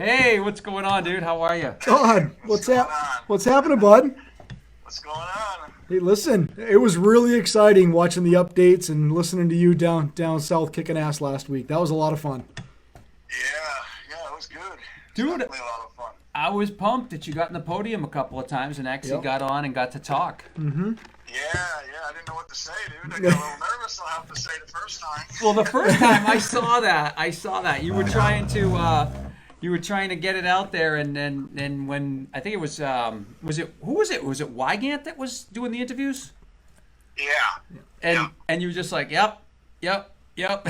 Hey, what's going on, dude? How are you? Todd, What's going on? what's happening, bud? What's going on? Hey, listen, it was really exciting watching the updates and listening to you down south kicking ass last week. That was a lot of fun. Yeah, it was good. Dude, Definitely a lot of fun. I was pumped that you got in the podium a couple of times and actually Yep. got on and got to talk. Yeah, I didn't know what to say, dude. I got a little nervous, I'll have to say, the first time. Well, the first time I saw that you were trying to get it out there, and then when I think it was who was it? Was it Wygant that was doing the interviews? Yeah. And you were just like, yep. Yeah, yeah.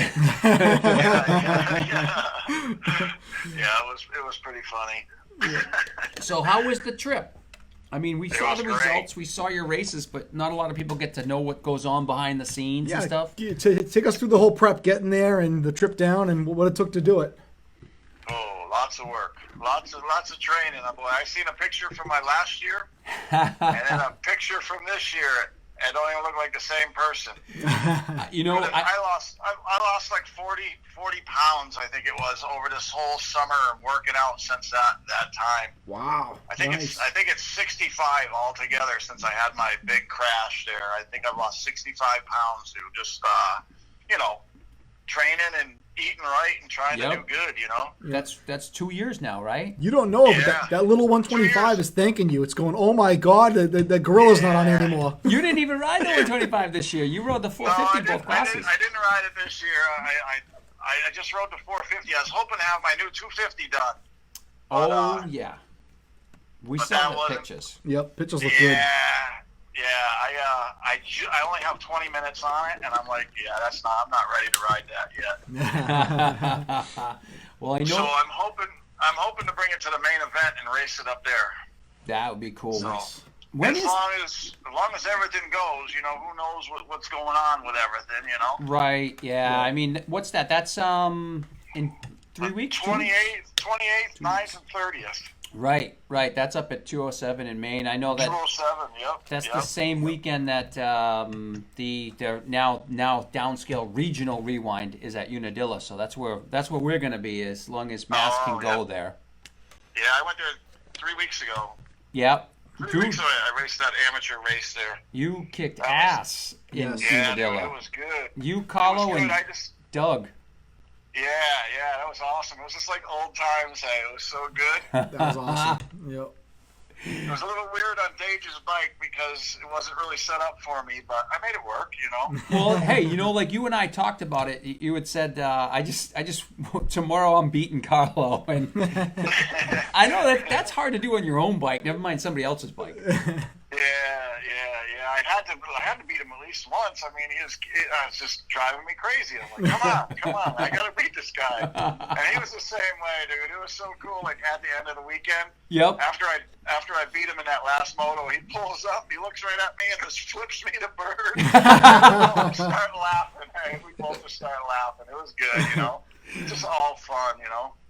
Yeah, it was pretty funny. So how was the trip? I mean, we saw was the great. results, we saw your races, but not a lot of people get to know what goes on behind the scenes and stuff. Take us through the whole prep, getting there, and the trip down, and what it took to do it. Oh, lots of work. Lots of training. Boy, I seen a picture from my last year, and then a picture from this year. I don't even look like the same person. You know, I lost like 40 pounds, I think it was, over this whole summer working out since that time. Wow. I think it's 65 altogether since I had my big crash there. I think I've lost 65 pounds through just training and eating right and trying to do good, that's 2 years now, right? You don't know, Yeah. but that little 125 is thanking you. It's going, oh my God, the gorilla's not on here anymore. You didn't even ride the 125 this year. You rode the 450 both classes. I didn't ride it this year. I just rode the 450. I was hoping to have my new 250 done. But, yeah. We but saw that the wasn't- pictures. Yep, pictures look good. Yeah. I only have 20 minutes on it, and I'm like, I'm not ready to ride that yet. Well, I know So I'm hoping to bring it to the main event and race it up there. that would be cool. So, When as is long as everything goes, who knows what's going on with everything, right? Yeah, I mean, what's that? That's in 3 weeks. 28th, 9th, and 30th. Right. That's up at 207 in Maine. I know that 207. Yep. that's the same weekend that the now downscale regional rewind is at Unadilla. So that's where we're going to be as long as Mass can go there. Yeah, I went there 3 weeks ago. Yep. 3 weeks ago, I raced that amateur race there. You kicked ass in Yeah, dude, Unadilla. it was good. You, Carlo, and Doug. Yeah, that was awesome. It was just like old times. Hey, it was so good. That was awesome. Yep. It was a little weird on Dage's bike because it wasn't really set up for me, but I made it work, Well, hey, like you and I talked about it. You had said, I just tomorrow I'm beating Carlo, and I know that's hard to do on your own bike. Never mind somebody else's bike. Yeah. I had to beat him at least once. I mean, he was just driving me crazy. I'm like, come on, I gotta beat this guy. And he was the same way, dude. It was so cool. Like at the end of the weekend, Yep. After I beat him in that last moto, he pulls up, he looks right at me, and just flips me the bird. We both start laughing. Hey, we both just start laughing. It was good, Just all fun,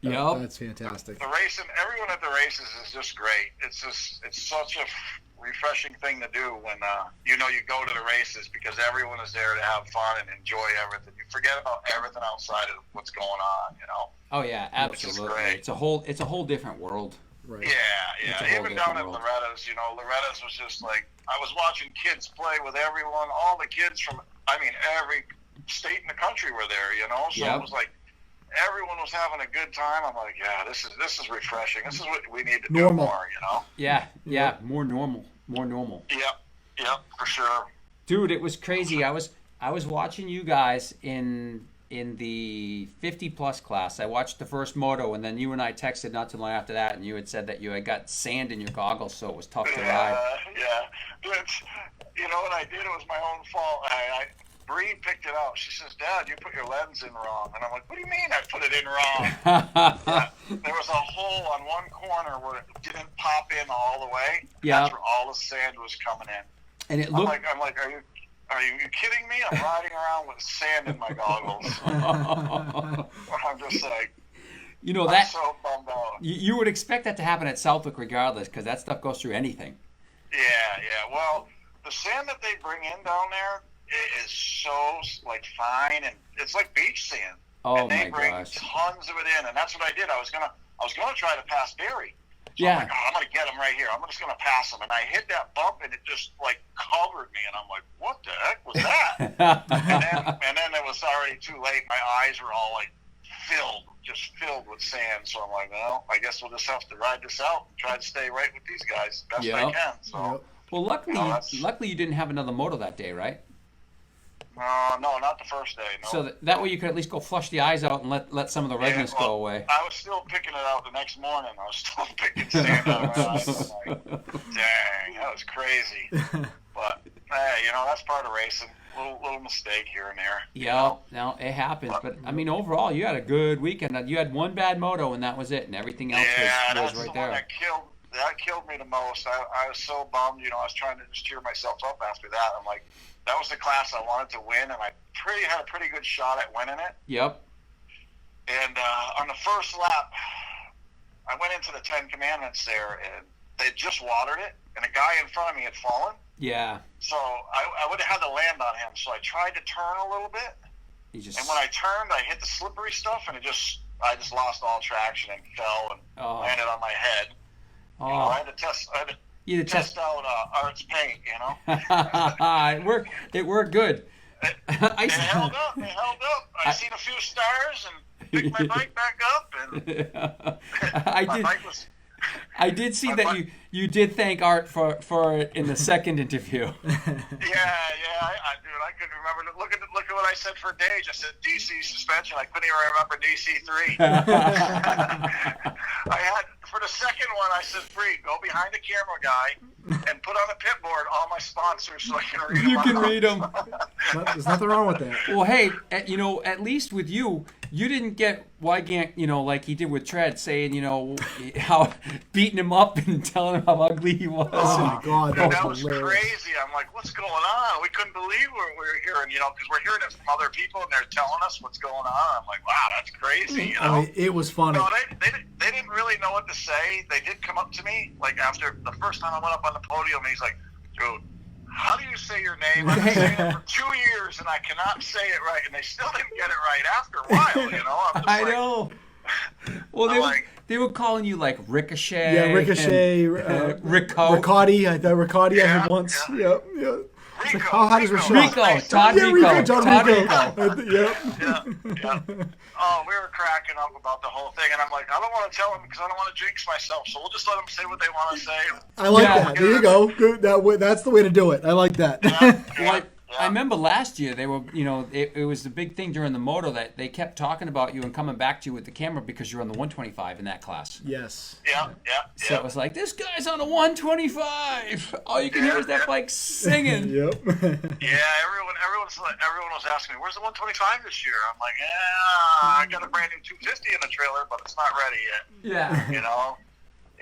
Yep. That's fantastic. The racing, everyone at the races is just great. It's such a refreshing thing to do when you go to the races because everyone is there to have fun and enjoy everything. You forget about everything outside of what's going on, Oh yeah, absolutely. great. It's a whole different world. Right. Yeah. It's a whole Even down different at world. Loretta's, Loretta's was just like I was watching kids play with everyone. All the kids from, every state in the country were there, So Yep. it was like everyone was having a good time. I'm like, yeah, this is refreshing. This is what we need to do Normal. more, Yeah, more normal. Yep, for sure. Dude, it was crazy. I was watching you guys in the 50 plus class. I watched the first moto, and then you and I texted not too long after that, and you had said that you had got sand in your goggles, so it was tough to ride. Yeah. You know what I did? It was my own fault. Bree picked it out. She says, Dad, you put your lens in wrong. And I'm like, what do you mean I put it in wrong? Yeah, there was a hole on one corner where it didn't pop in all the way. Yeah. That's where all the sand was coming in. And it I'm looked. like, are you kidding me? I'm riding around with sand in my goggles. I'm just like, I'm so bummed out. You would expect that to happen at Southwick regardless, because that stuff goes through anything. Yeah. Well, the sand that they bring in down there is so fine, and it's like beach sand. Oh and they my bring gosh. tons of it in, and that's what I did. I was I was going to try to pass Barry. So Yeah. I'm like, oh, I'm going to get him right here. I'm just going to pass him. And I hit that bump, and it just, like, covered me. And I'm like, what the heck was that? and then it was already too late. My eyes were all, like, filled with sand. So I'm like, well, I guess we'll just have to ride this out and try to stay right with these guys best I can. So, well, luckily you didn't have another moto that day, right? No, not the first day. No. So that way you could at least go flush the eyes out and let some of the redness go away. I was still picking it out the next morning. I was still picking sand out of my eyes. I'm like, dang, that was crazy. But hey, that's part of racing. Little mistake here and there. Yeah, no, it happens. But I mean, overall, you had a good weekend. You had one bad moto, and that was it, and everything else was right there. That killed me the most. I was so bummed. I was trying to just cheer myself up after that. I'm like, that was the class I wanted to win, and I had a pretty good shot at winning it. Yep. And on the first lap, I went into the 10 Commandments there, and they just watered it, and a guy in front of me had fallen. Yeah. So I would have had to land on him. So I tried to turn a little bit, and when I turned, I hit the slippery stuff, and I just lost all traction and fell and landed on my head. Oh. I had to test out Art's paint. It worked good. It held up. I seen a few stars and picked my bike back up, and I did see that you did thank Art for it in the second interview. I couldn't remember. Look at what I said for Dage. I said DC suspension. I couldn't even remember DC3. I had for the second one. I said, "Bree, go behind the camera guy and put on the pit board all my sponsors so I can read them." You can read them. There's nothing wrong with that. Well, hey, at least with you didn't get Wygant, like he did with Tread, saying, how beating him up and telling him how ugly he was. Oh my God, that was crazy. I'm like, what's going on? We couldn't believe what we were hearing, because we're hearing it from other people and they're telling us what's going on. I'm like, wow, that's crazy. It was funny. No, they didn't really know what to say. They did come up to me, like after the first time I went up on the podium, and he's like, dude, how do you say your name? I've been saying it for 2 years and I cannot say it right, and they still didn't get it right after a while. I know. Well, they were calling you like Ricochet. Yeah, Ricochet. Richotte. I thought Richotte I heard once. Yeah. Rico. Like, how does Rico. Todd Richotte. Todd Richotte. Yeah. Oh, we were cracking up about the whole thing, and I'm like, I don't want to tell them because I don't want to jinx myself, so we'll just let them say what they want to say. I like that. There you go. Good. That's the way to do it. I like that. Yeah. I remember last year they were, it was the big thing during the moto that they kept talking about you and coming back to you with the camera because you're on the 125 in that class. Yes. Yeah. So it was like, this guy's on a 125. All you can hear is that bike singing. Yep. Yeah, everyone was asking me, where's the 125 this year? I'm like, I got a brand new 250 in the trailer, but it's not ready yet. Yeah.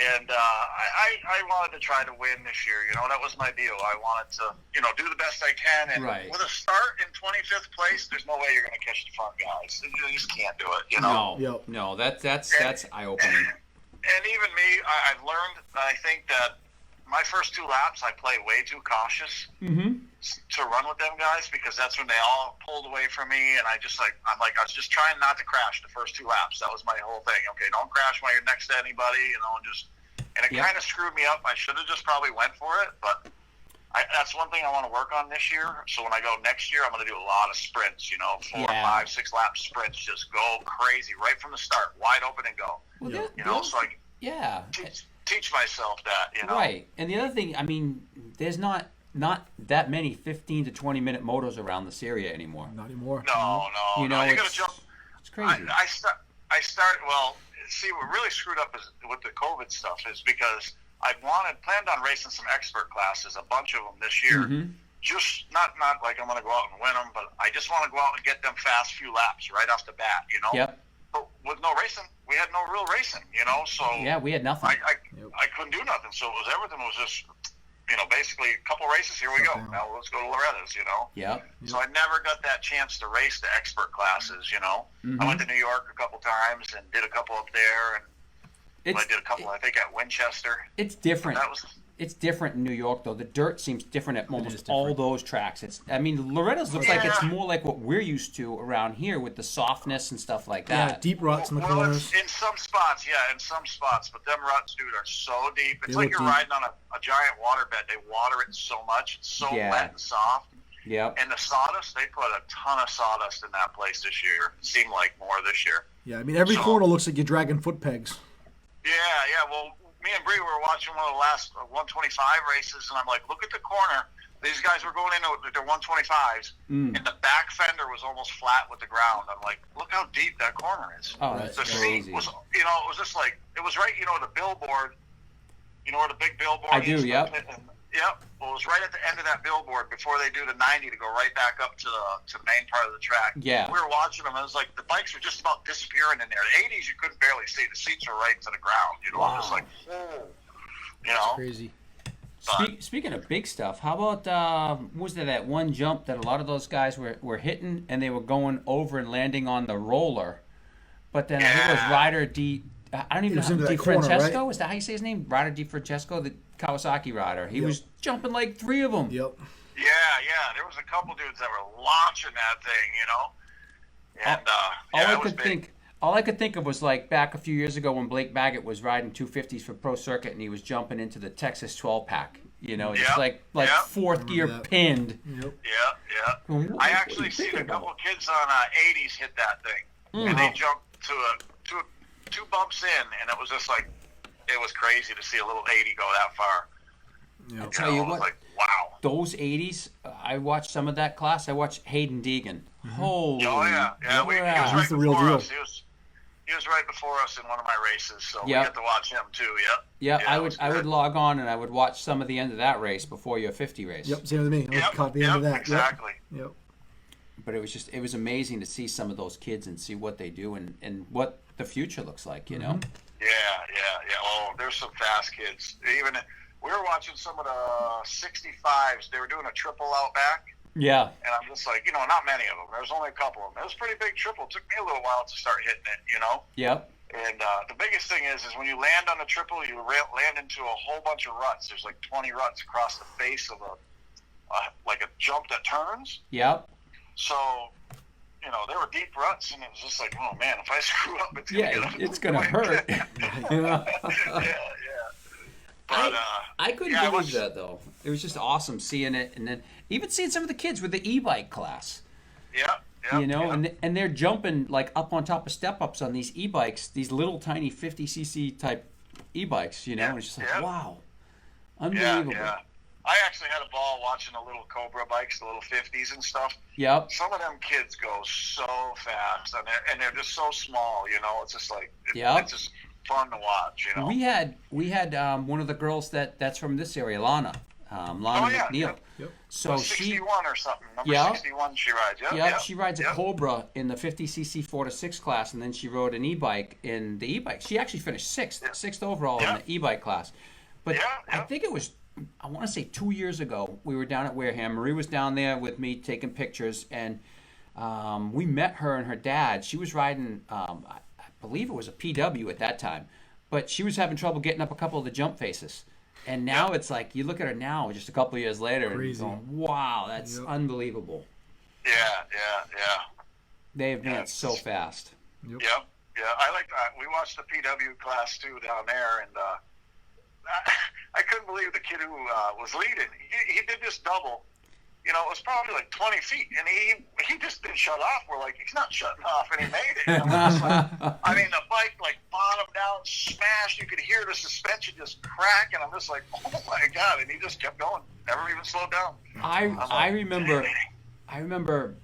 And I wanted to try to win this year. That was my deal. I wanted to, do the best I can. And with a start in 25th place, there's no way you're going to catch the front guys. You just can't do it. No, that's eye-opening. And even me, I've learned. I think that my first 2 laps, I play way too cautious to run with them guys because that's when they all pulled away from me. And I was just trying not to crash the first 2 laps. That was my whole thing. Okay, don't crash when you're next to anybody. And it kind of screwed me up. I should have just probably went for it, but that's one thing I want to work on this year. So when I go next year, I'm going to do a lot of sprints. 4, 5, 6 lap sprints. Just go crazy right from the start, wide open and go. Well, so I teach myself that. Right. And the other thing, I mean, there's not that many 15 to 20 minute motos around this area anymore. Not anymore. No. You got to jump. It's crazy. I started. Well, see, what really screwed up is with the COVID stuff is because I planned on racing some expert classes, a bunch of them this year. Just not like I'm going to go out and win them, but I just want to go out and get them fast few laps right off the bat. Yep. But with no racing, we had no real racing. So yeah, we had nothing. I couldn't do nothing. So everything was just. Basically a couple races, here we go. Now let's go to Loretta's, Yeah. So I never got that chance to race the expert classes, I went to New York a couple times and did a couple up there, and I did a couple, I think, at Winchester. It's different. it's different in New York though. The dirt seems different at is almost all different. those tracks. Loretta's looks like it's Yeah. more like what we're used to around here with the softness and stuff like that. Yeah, deep ruts in the Well, corners. it's in some spots, but them ruts, dude, are so deep. It's They like look you're deep. riding on a giant waterbed. They water it so much. It's so Yeah. wet and soft. Yep. And the sawdust, they put a ton of sawdust in that place this year. It seemed like more this year. Yeah, I mean, every So- corner looks like you're dragging foot pegs. Yeah. Well, me and Bree were watching one of the last 125 races, and I'm like, look at the corner. These guys were going into their 125s, and the back fender was almost flat with the ground. I'm like, look how deep that corner is. Oh, that's The crazy. seat was, it was just like, it was right, the billboard, where the big billboard I do, is? yep. Yep. Well, it was right at the end of that billboard before they do the 90 to go right back up to the main part of the track. Yeah. We were watching them, and it was like the bikes were just about disappearing in there. The 80s, you couldn't barely see. The seats were right to the ground. Wow. I'm just like, oh. Crazy. Speaking of big stuff, how about was there that one jump that a lot of those guys were hitting and they were going over and landing on the roller, but then I think it was Yeah. Ryder D. I don't even It was know into Di that corner, Francesco. right? Is that how you say his name? Ryder Di Francesco, the Kawasaki rider. He Yep. was jumping like three of them. Yep. Yeah. There was a couple dudes that were launching that thing, And All I could think of was like back a few years ago when Blake Baggett was riding 250s for Pro Circuit and he was jumping into the Texas 12 pack. Just Yep, like yep. fourth gear that. pinned. Yep. Yeah. What I are you actually seen thinking a couple about? kids on 80s hit that thing, and they jumped to two bumps in, and it was just like, it was crazy to see a little 80 go that far. Yep. Tell you It was what. like, wow. Those 80s, I watched some of that class. I watched Hayden Deegan. Holy Oh yeah. He was crap. right He's the real before deal. us. He was right before us in one of my races, so we Yep. get to watch him too. Yep. Yeah, it I was would good. log on and I would watch some of the end of that race before your 50 race. Yep. Same with me. I Yep. caught the end of that. Exactly. Yep. But it was amazing to see some of those kids and see what they do and what the future looks like, you know? Yeah. Oh, there's some fast kids. Even we were watching some of the 65s. They were doing a triple out back. Yeah. And I'm just like, not many of them. There's only a couple of them. It was a pretty big triple. It took me a little while to start hitting it, Yep. And the biggest thing is when you land on the triple, you land into a whole bunch of ruts. There's like 20 ruts across the face of like a jump that turns. Yep. So, there were deep ruts, and it was just like, oh man, if I screw up, It's gonna hurt. yeah. But I couldn't yeah, I believe watched- that though. It was just awesome seeing it, and then even seeing some of the kids with the e-bike class. yeah. And they're jumping like up on top of step-ups on these e-bikes, these little tiny 50cc type e-bikes. And it's just like Yeah. wow, unbelievable. Yeah. I actually had a ball watching the little Cobra bikes, the little 50s and stuff. Yep. Some of them kids go so fast, and they're just so small. It's just like Yep. it's just fun to watch. We had one of the girls that's from this area, Lana McNeil. Yep. So 61 or something. Number Yeah. 61 she rides. she rides a Cobra in the 50cc 4 to 6 class, and then she rode an e-bike in the e-bike. She actually finished sixth overall in the e-bike class. But I think it was, I want to say 2 years ago, we were down at Wareham. Marie was down there with me taking pictures, and we met her and her dad. She was riding, I believe it was a PW at that time, but she was having trouble getting up a couple of the jump faces. And now it's like, you look at her now, just a couple of years later, Crazy. and you're going, wow, that's unbelievable. Yeah. They advance so fast. Yep. I like that. We watched the PW class too down there, and I couldn't believe the kid who was leading. He did this double. It was probably like 20 feet, and he just didn't shut off. We're like, he's not shutting off, and he made it. And I was like, the bike like bottomed out, smashed. You could hear the suspension just crack, and I'm just like, oh my god! And he just kept going, never even slowed down. I remember,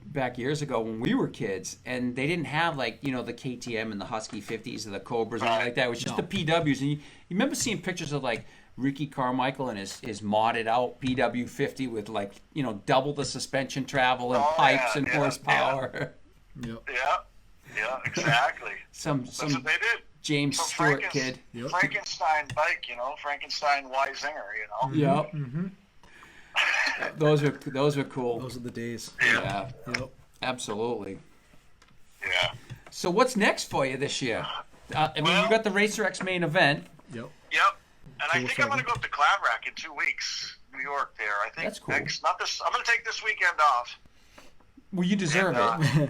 back years ago when we were kids, and they didn't have like, the KTM and the Husky 50s or the Cobras or anything like that. It was just the PWs. And you remember seeing pictures of like Ricky Carmichael and his modded out PW 50 with like, double the suspension travel and pipes and horsepower. Yep. Yeah, exactly. Some That's what they did. James Some Stewart kid. Yep. Frankenstein bike, Frankenstein Y Zinger, Yep. Mm-hmm. Those were cool. Those are the days. Yeah, Yep. absolutely. Yeah. So what's next for you this year? You got the Racer X main event. Yep. Yep. And I think I'm going to go up to Claverack in 2 weeks, New York. There, I think. That's cool. Not this. I'm going to take this weekend off. Well, you deserve it.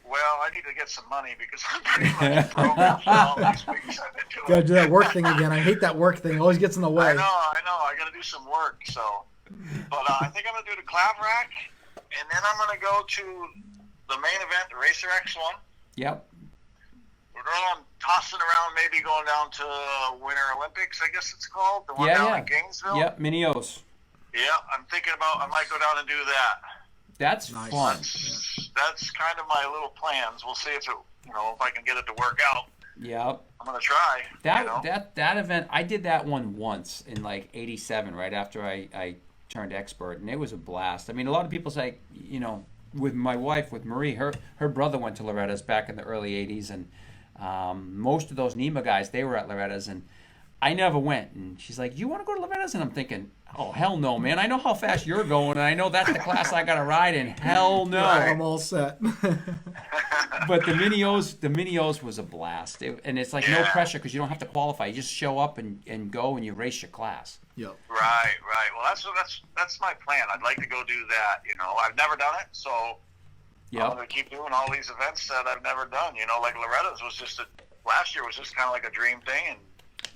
Well, I need to get some money because I'm pretty much broke after all these weeks I've been doing. Gotta do that work thing again. I hate that work thing. It always gets in the way. I know. I got to do some work. So, but I think I'm going to do the Claverack, and then I'm going to go to the main event, the Racer X1. Yep. I'm tossing around, maybe going down to Winter Olympics, I guess it's called, the one down in Gainesville. Yep, Mini-O's. Yeah, I'm thinking about I might go down and do that. That's Nice. fun. That's kind of my little plans. We'll see if if I can get it to work out. Yep. I'm gonna try. That event, I did that one once in like '87, right after I turned expert, and it was a blast. I mean, a lot of people say, with my wife, with Marie, her brother went to Loretta's back in the early '80s, and most of those NEMA guys, they were at Loretta's, and I never went. And she's like, "You want to go to Loretta's?" And I'm thinking, "Oh, hell no, man. I know how fast you're going, and I know that's the class I got to ride in. Hell no." I'm all set. But the Mini-O's was a blast. And it's like no pressure because you don't have to qualify. You just show up and go, and you race your class. Yep. Right. Well, that's my plan. I'd like to go do that. I've never done it, so I'm gonna keep doing all these events that I've never done. Like Loretta's was last year was just kind of like a dream thing, and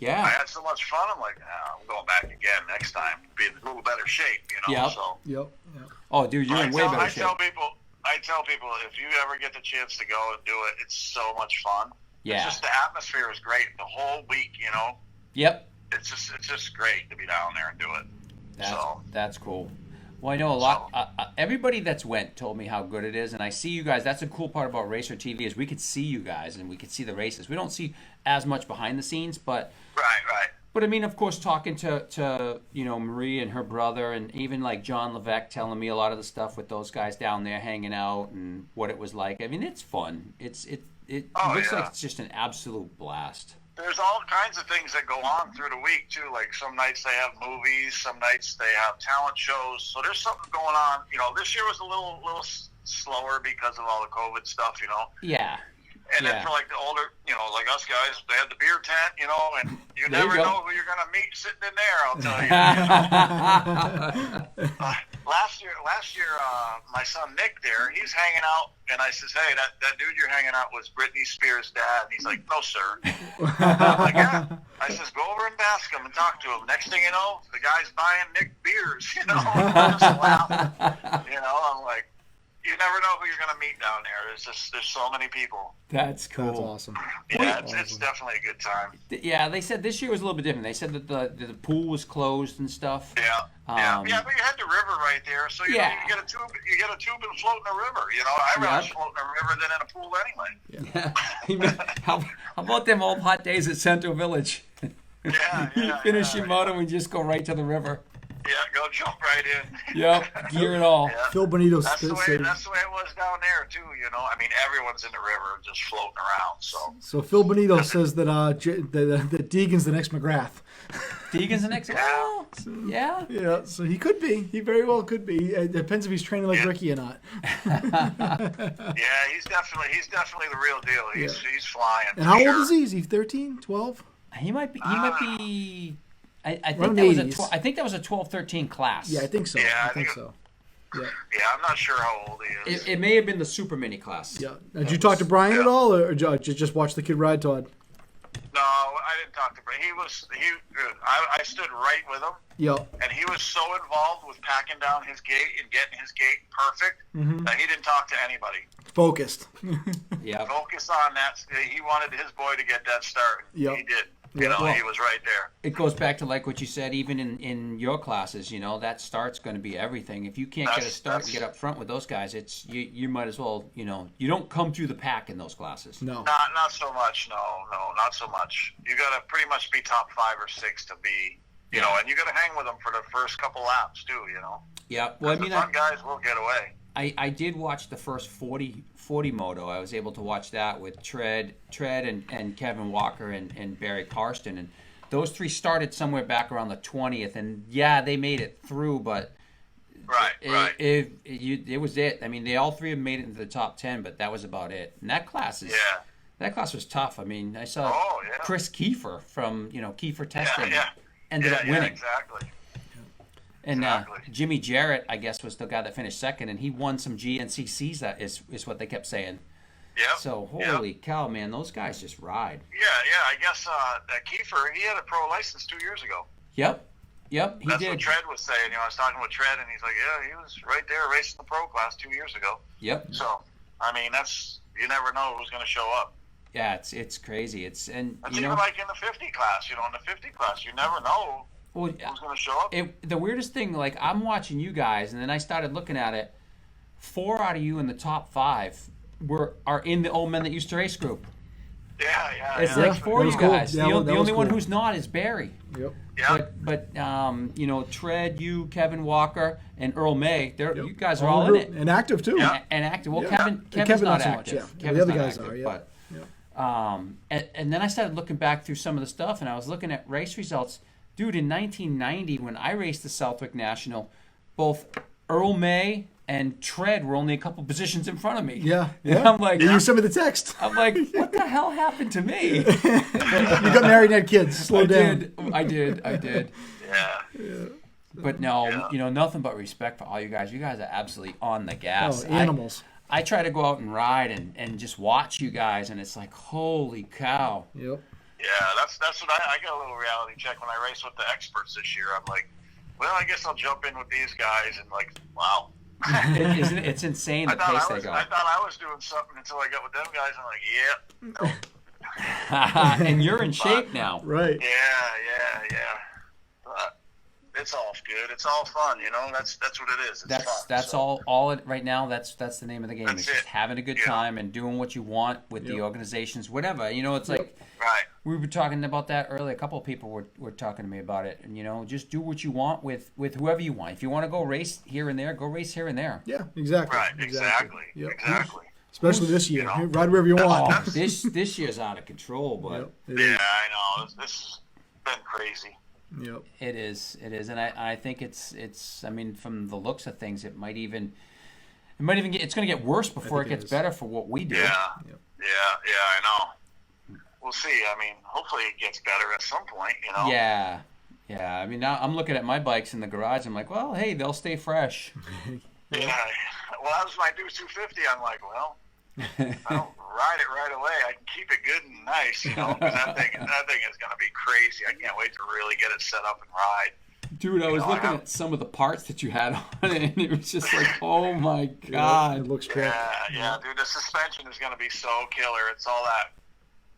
I had so much fun. I'm like, I'm going back again next time, be in a little better shape. Yep. So. Yep. Oh, dude, you're in way better shape. I tell people if you ever get the chance to go and do it, it's so much fun. Yeah. It's just the atmosphere is great the whole week. Yep. It's just great to be down there and do it. That's cool. Well, I know a lot. Everybody that's went told me how good it is, and I see you guys. That's a cool part about Racer TV is we could see you guys and we could see the races. We don't see as much behind the scenes, but right. But I mean, of course, talking to Marie and her brother, and even like John Levesque telling me a lot of the stuff with those guys down there hanging out and what it was like. I mean, it's fun. It looks like it's just an absolute blast. There's all kinds of things that go on through the week too. Like some nights they have movies, some nights they have talent shows. So there's something going on. This year was a little slower because of all the COVID stuff. Yeah. And then for like the older, like us guys, they had the beer tent, and you never know who you're gonna meet sitting in there. I'll tell you. Last year, my son Nick there, he's hanging out, and I says, "Hey, that dude you're hanging out with Britney Spears' dad." And he's like, "No, sir." I'm like, "Yeah." I says, "Go over and ask him and talk to him." Next thing you know, the guy's buying Nick beers. I just laugh. I'm like, you never know who you're going to meet down there. There's so many people. That's cool. That's awesome. Yeah, it's definitely a good time. Yeah, they said this year was a little bit different. They said that the pool was closed and stuff. Yeah. But you had the river right there, so you get a tube and float in the river. I'd rather float in a river than in a pool anyway. Yeah. How about them old hot days at Central Village? You finish your moto and just go right to the river. Yeah, go jump right in. Yep, gear it all. Yeah. Phil Bonito that's the way said, it was down there too. I mean, everyone's in the river just floating around. So Phil Bonito says that that Deegan's the next McGrath. Deegan's the next. Oh, yeah. Yeah, so he could be. He very well could be. It depends if he's training like Ricky or not. Yeah, he's definitely the real deal. He's flying. And how old is he? Is he 13, 12? He might be. I think that was a 12-13 class. Yeah, I think so. Yeah, I think so. Yeah. Yeah, I'm not sure how old he is. It may have been the super mini class. Yeah. Did you talk to Brian at all, or just watch the kid ride, Todd? No, I didn't talk to Brian. I stood right with him. Yep. And he was so involved with packing down his gate and getting his gate perfect that he didn't talk to anybody. Focused. Yeah. Focus on that. He wanted his boy to get that start. Yep. He did. He was right there. It goes back to like what you said, even in your classes, that start's going to be everything. If you can't get a start and get up front with those guys, it's you might as well, you don't come through the pack in those classes. No. Not so much. No, not so much. You got to pretty much be top 5 or 6 to be, and you got to hang with them for the first couple laps too, Yeah. Well, the fun guys will get away. I did watch the first 40 moto. I was able to watch that with Tread and Kevin Walker and Barry Karsten, and those 3 started somewhere back around the 20th, and they made it through, but it was it. I mean, they all 3 have made it into the top 10, but that was about it. And that class was tough. I mean, I saw Chris Kiefer from Kiefer Testing. ended up winning. Yeah, exactly. And Exactly. Jimmy Jarrett, I guess, was the guy that finished second, and he won some GNCCs. That is what they kept saying. Yep. So Yep. holy cow, man, those guys just ride. Yeah. I guess that Kiefer, he had a pro license 2 years ago. Yep, he That's did. what Tread was saying. I was talking with Tread, and he's like, "Yeah, he was right there racing the pro class 2 years ago." Yep. So, I mean, you never know who's going to show up. Yeah, it's crazy. It's Even like in the 50 class. In the 50 class, you never know well, who's going to show up. the weirdest thing, like I'm watching you guys, and then I started looking at it. 4 out of you in the top 5 are in the old men that used to race group. Yeah. It's Yeah, like 4 that of was you cool. guys. Yeah, The that was only one cool. who's not is Barry. Yep. Yeah. But Tread, you, Kevin Walker, and Earl May, you guys are All all in group. it. And active too. Yeah. And active. Well, Yeah. Kevin's Kevin not not so much, active. yeah. Kevin's The other not guys active, are, yeah. But, Yeah. and then I started looking back through some of the stuff, and I was looking at race results. Dude, in 1990, when I raced the Southwick National, both Earl May and Tread were only a couple positions in front of me. Yeah. And I'm like, You sent me the text. what the hell happened to me? You got married and had kids. Slow down. I did. Yeah. But no, nothing but respect for all you guys. You guys are absolutely on the gas. Oh, animals. I try to go out and ride and just watch you guys, and it's like, holy cow. Yep. Yeah, that's what I got a little reality check when I race with the experts this year. I'm like, well, I guess I'll jump in with these guys, and like, wow. It's insane the pace they go. I thought I was doing something until I got with them guys. I'm like, yeah, nope. And you're in shape now. Right. Yeah. But it's all good. It's all fun, That's what it is. It's fun. That's so. all it right now. That's the name of the game. That's It's just it. having a good Yeah. time and doing what you want with the Yep. organizations, whatever. It's like Right. we were talking about that earlier. A couple of people were talking to me about it, and just do what you want with whoever you want. If you want to go race here and there, go race here and there. Yeah, exactly. Right. Exactly. Yep. Exactly. Especially this year. You know? Ride wherever you want. Oh, this year's out of control, but Yep, it Yeah, is. I know. This has been crazy. Yep. it is, and I think it's. I mean, from the looks of things, it might even get. It's going to get worse before it think it gets is. better for what we do. Yeah. Yep. Yeah, I know. We'll see. I mean, hopefully it gets better at some point, Yeah. I mean, now I'm looking at my bikes in the garage. I'm like, well, hey, they'll stay fresh. Yeah. Well, that was my new 250. I'm like, well, I don't ride it right away. I can keep it good and nice, 'cause that thing is going to be crazy. I can't wait to really get it set up and ride. Dude, I was looking at some of the parts that you had on it, and it was just like, oh my god. It looks great. Yeah, dude. The suspension is going to be so killer. It's all that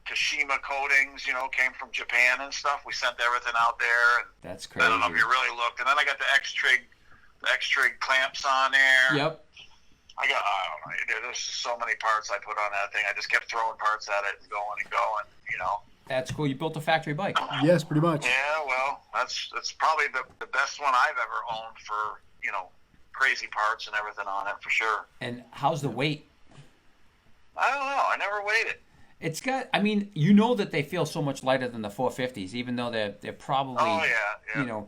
Kashima coatings, came from Japan and stuff. We sent everything out there. And That's I don't know if crazy. you really looked. And then I got the X-Trig clamps on there. Yep. I don't know. There's just so many parts I put on that thing. I just kept throwing parts at it and going. That's cool. You built a factory bike. Yes, pretty much. Yeah, well, that's probably the best one I've ever owned for, crazy parts and everything on it for sure. And how's the weight? I don't know. I never weighed it. It's got. I mean, that they feel so much lighter than the 450s, even though they're probably. Oh yeah. Yeah.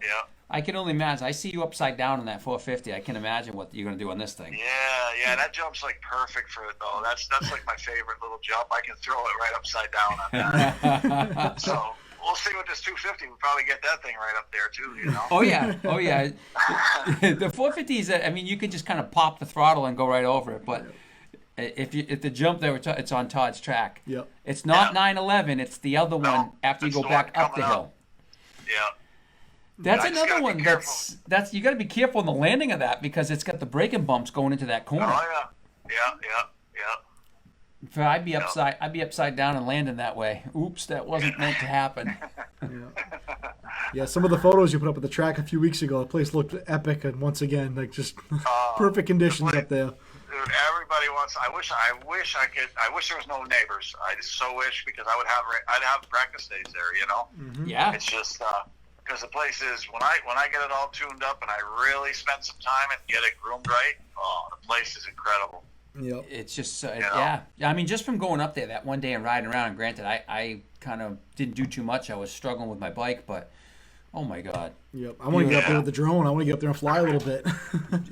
I can only imagine. I see you upside down in that 450. I can imagine what you're going to do on this thing. Yeah, that jump's like perfect for it though. That's like my favorite little jump. I can throw it right upside down on that. So we'll see with this 250. We'll probably get that thing right up there too. Oh yeah. The 450s. I mean, you can just kind of pop the throttle and go right over it. But if the jump there, it's on Todd's track. Yep. It's not 911. It's the other No, one after you it's go the back one up the coming hill. Yeah. That's I just another gotta be one. That's you got to be careful in the landing of that because it's got the braking bumps going into that corner. Oh yeah. If I'd be upside down and landing that way. Oops, that wasn't meant to happen. Yeah, some of the photos you put up at the track a few weeks ago, the place looked epic, and once again, like just perfect conditions up there. Dude, everybody wants. I wish I could. I wish there was no neighbors. I just so wish because I'd have practice days there. Yeah. It's just because the place is when I get it all tuned up and I really spend some time and get it groomed right. Oh, the place is incredible. Yep. It's just Yeah. yeah. I mean, just from going up there that one day and riding around. And granted, I kind of didn't do too much. I was struggling with my bike, but oh my god, Yep. I want to get up there with the drone. I want to get up there and fly a little bit.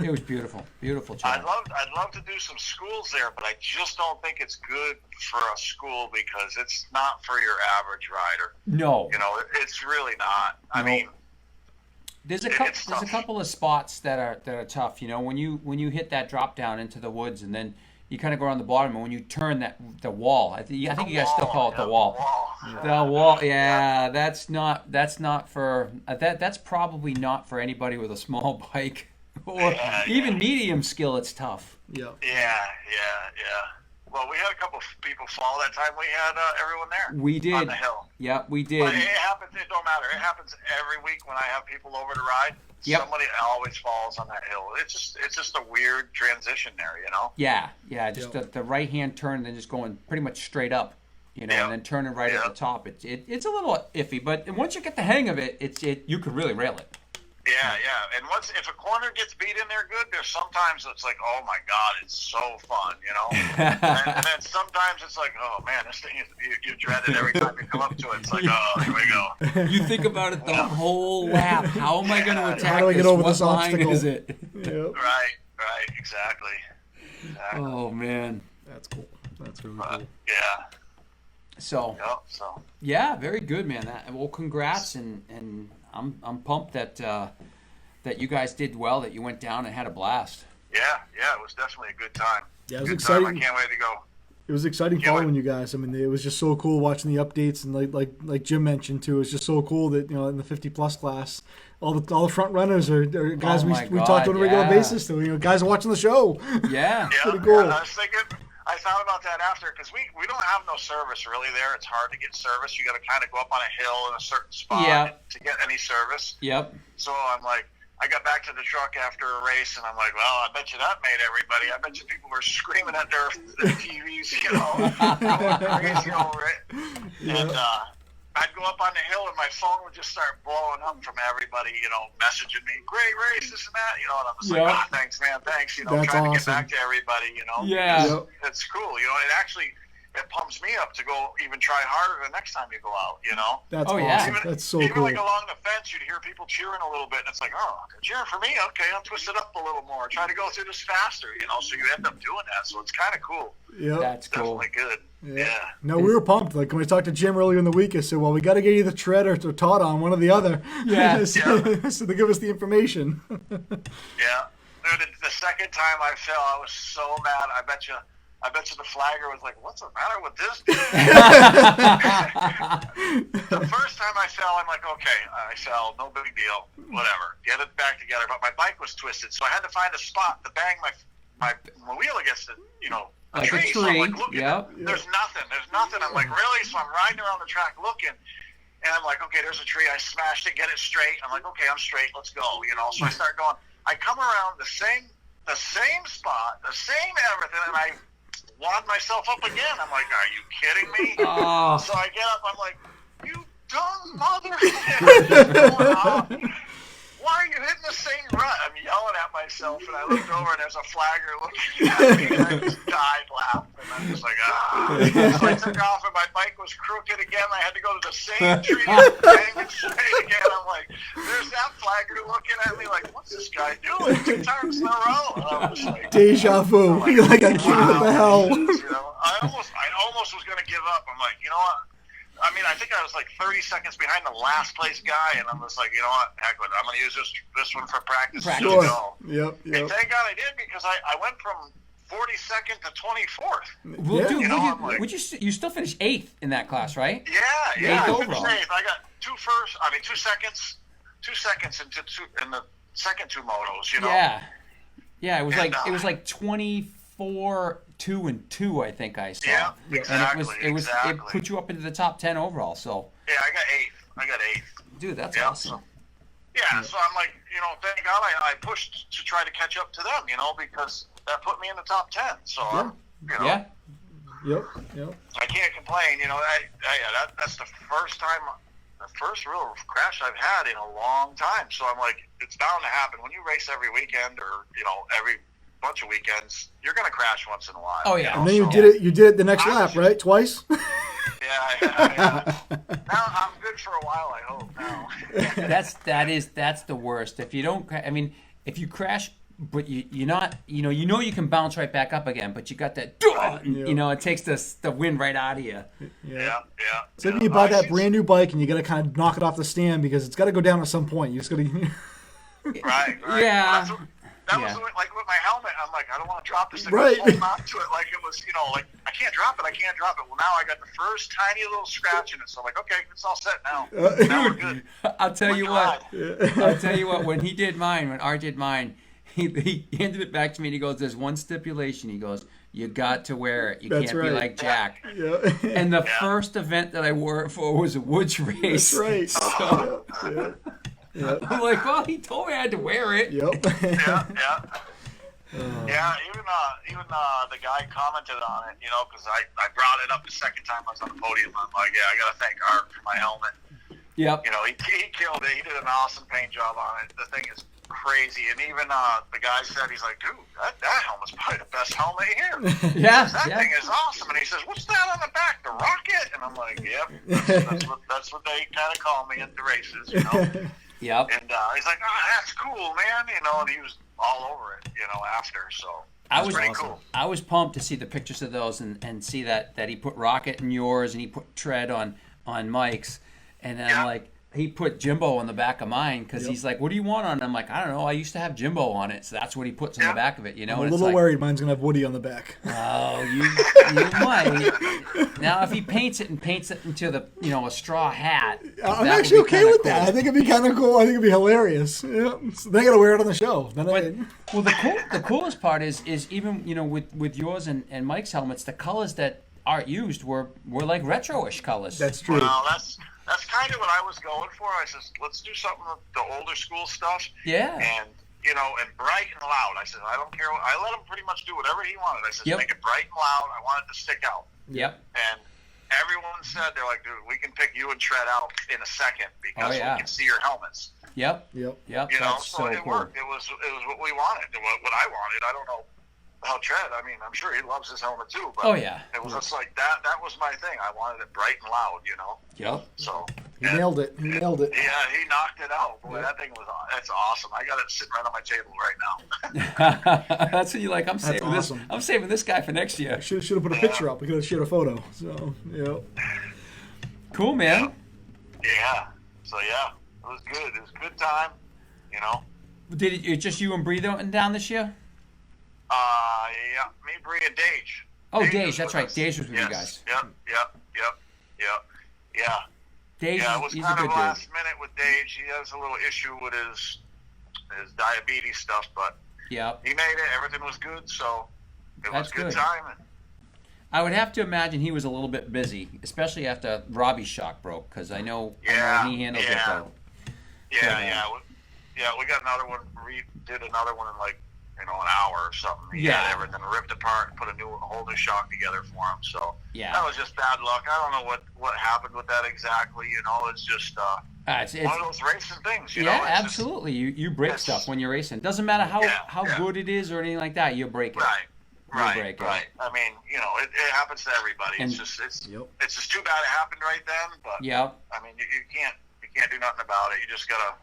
it was beautiful, beautiful track. I'd love to do some schools there, but I just don't think it's good for a school because it's not for your average rider. No, It's really not. I No. mean, There's a It's there's a tough. couple of spots that are tough. You know, when you hit that drop down into the woods, and then you kind of go around the bottom, and when you turn the wall, I think you guys still call it the wall. The wall, yeah, that's not for that's probably not for anybody with a small bike or even medium skill. It's tough. Yep. Yeah. Well, we had a couple of people fall that time. We had everyone there. We did. On the hill. Yeah, we But did. it happens. It don't matter. It happens every week when I have people over to ride. Yep. Somebody always falls on that hill. It's just a weird transition there, you know. Yeah, just the right hand turn, and then just going pretty much straight up, you know, Yep. and then turning right at Yep. the top. It's a little iffy, but once you get the hang of it, you could really rail it. Yeah. And if a corner gets beat in there good, there's sometimes it's like, oh my god, it's so fun, you know. and then sometimes it's like, oh man, this thing is you dread it every time you come up to it. It's like, oh, here we go. You think about it the whole lap. How am I going to attack How do I get this? over What this line obstacle? is it? Yep. Right, exactly. Oh man. That's cool. That's really cool. Yeah. So So. yeah, very good, man. Well, congrats, and I'm pumped that that you guys did well. That you went down and had a blast. Yeah, it was definitely a good time. Yeah, it was Good exciting. time. I can't wait to go. It was exciting Yeah, following you guys. I mean, it was just so cool watching the updates, and like Jim mentioned too, it's just so cool that in the 50+ class, all the front runners are guys Oh we my talk God, to on a regular yeah. basis. So guys are watching the show. Yeah. Pretty cool. I was thinking. I thought about that after because we don't have no service really there. It's hard to get service. You got to kind of go up on a hill in a certain spot to get any service. Yep. So I'm like, I got back to the truck after a race, and I'm like, well, I bet you that made everybody. I bet you people were screaming at their TVs, going crazy over it. Yeah. And I'd go up on the hill, and my phone would just start blowing up from everybody, messaging me, great race, this and that, and I'm just like, Yep. thanks, man, thanks, That's trying to get awesome. back to everybody, Yeah. Yep. It's cool, it actually, it pumps me up to go even try harder the next time you go out, That's Oh, awesome. yeah. That's so even cool. like along the fence, you'd hear people cheering a little bit, and it's like, oh, they're cheering for me? Okay, I'll twist it up a little more. Try to go through this faster, so you end up doing that. So it's kind of cool. Yep. That's cool. Definitely good. Yeah. No, we were pumped. Like when I talked to Jim earlier in the week, I said, "Well, we got to get either Tread or Todd on, one or the other." Yeah. so they give us the information. Yeah. Dude, the second time I fell, I was so mad. I bet you the flagger was like, what's the matter with this dude? The first time I fell, I'm like, okay, I fell, no big deal, whatever. Get it back together. But my bike was twisted, so I had to find a spot to bang my wheel against it, a Like a tree. So I'm like, tree, looking, yep. there's nothing. I'm like, really? So I'm riding around the track looking. And I'm like, okay, there's a tree. I smashed it, get it straight. I'm like, okay, I'm straight. Let's go. So I start going. I come around the same spot, the same everything, and I wad myself up again. I'm like, are you kidding me? Oh. So I get up. I'm like, you dumb mother. Why are you hitting the same rut? I'm yelling at myself, and I looked over, and there's a flagger looking at me, and I just died laughing. I'm just like, So I took off, and my bike was crooked again. I had to go to the same tree and bang it straight again. I'm like, there's that flagger looking at me like, what's this guy doing 2 times in a row? And I was like, Deja vu. You're like, I can't. What the hell? I almost was going to give up. I'm like, you know what? I mean, I think I was like 30 seconds behind the last place guy, and I'm just like, you know what? Heck with it. I'm going to use this one for practice. Practice. Just Sure. go. Yep. And thank God I did, because I went from 42nd to 24th. Well, Yeah. dude, I'm like, you still finished 8th in that class, right? yeah, Eighth I overall. finished 8th. I got 2 seconds in the second 2 motos, Yeah, it was And, like 24, 2 and 2, I think I saw. Yeah, And exactly. it put you up into the top 10 overall. So, Yeah, I got 8th. dude, that's Yeah, awesome. So I'm like, thank God I pushed to try to catch up to them, because that put me in the top 10. So, Yeah. Yep. I can't complain. That's the first real crash I've had in a long time. So I'm like, it's bound to happen. When you race every weekend or, every bunch of weekends, you're going to crash once in a while. Oh, yeah. And then you So- did it. You did it the next I lap, was- right? Twice. Yeah. Now I'm good for a while, I hope. Now. That's the worst. If you don't, if you crash but you're not, you can bounce right back up again, but you got that, it takes the wind right out of you. Yeah. It's like when you buy that brand new bike and you got to kind of knock it off the stand because it's got to go down at some point. You just got to. Right. Yeah. Well, that was like with my helmet. I'm like, I don't want to drop this thing. Right. I'm holding on to it like it was, like I can't drop it. Well, now I got the first tiny little scratch in it. So I'm like, okay, it's all set now. Now we're good. I'll tell you what. When Art did mine, he handed it back to me and he goes, "There's one stipulation." He goes, "You got to wear it. You can't be like Jack." Yeah. And the first event that I wore it for was a woods race. That's right. So, Yeah. I'm like, well, he told me I had to wear it. Yep. Yeah, even the guy commented on it, because I brought it up the second time I was on the podium. I'm like, yeah, I got to thank Art for my helmet. Yep. He killed it. He did an awesome paint job on it. The thing is crazy. And even the guy said, he's like, dude, that helmet's probably the best helmet here. Yeah. That thing is awesome. And he says, what's that on the back? The rocket? And I'm like, yep. That's what they kind of call me at the races, Yep. And he's like, oh, that's cool, man. And he was all over it, after. So I was pretty awesome. cool. I was pumped to see the pictures of those and see that he put Rocket in yours and he put Tread on Mike's. And then I'm like, he put Jimbo on the back of mine because he's like, what do you want on it? I'm like, I don't know. I used to have Jimbo on it. So that's what he puts on the back of it, I'm a little worried mine's going to have Woody on the back. Oh, you might. Now, if he paints it into the, a straw hat. I'm actually okay with that. I think it'd be kind of cool. I think it'd be hilarious. Yeah. So they got to wear it on the show. Well, the coolest part is even, with yours and Mike's helmets, the colors that Art used were like retro-ish colors. That's true. Well, that's kind of what I was going for. I said, let's do something with the older school stuff. Yeah. And, and bright and loud. I said, I don't care. I let him pretty much do whatever he wanted. I said, make it bright and loud. I want it to stick out. Yep. And everyone said, they're like, dude, we can pick you and Tread out in a second because we can see your helmets. Yep. That's so it cool. worked. It was what we wanted. What I wanted. I don't know how Tread. I mean, I'm sure he loves his helmet too. But it was just like that. That was my thing. I wanted it bright and loud. Yep. So he nailed it. Yeah, he knocked it out. Boy, that thing that's awesome. I got it sitting right on my table right now. That's what you like. I'm saving awesome. this. I'm saving this guy for next year. Should have put a picture up. We could have shared a photo. So Cool, man. Yeah. So it was good. It was a good time. Did it just you and Bree that went down this year? Yeah, me, Bree, and Dage. Oh, Dage, that's right. Dage was with you guys. Yep. Yeah. Dage, it was he's kind a of good last dude. minute with Dage. He has a little issue with his diabetes stuff, but he made it. Everything was good, so it was a good time. I would have to imagine he was a little bit busy, especially after Robbie's shock broke, because I know he handled it though. We got another one. We did another one in like an hour or something. He had everything ripped apart and put a whole new shock together for him. So that was just bad luck. I don't know what happened with that exactly. It's just it's one of those racing things. Absolutely. You break stuff when you're racing. Doesn't matter how good it is or anything like that. You break it. Right. I mean, it happens to everybody. It's just too bad it happened right then. But I mean, you can't do nothing about it. You just gotta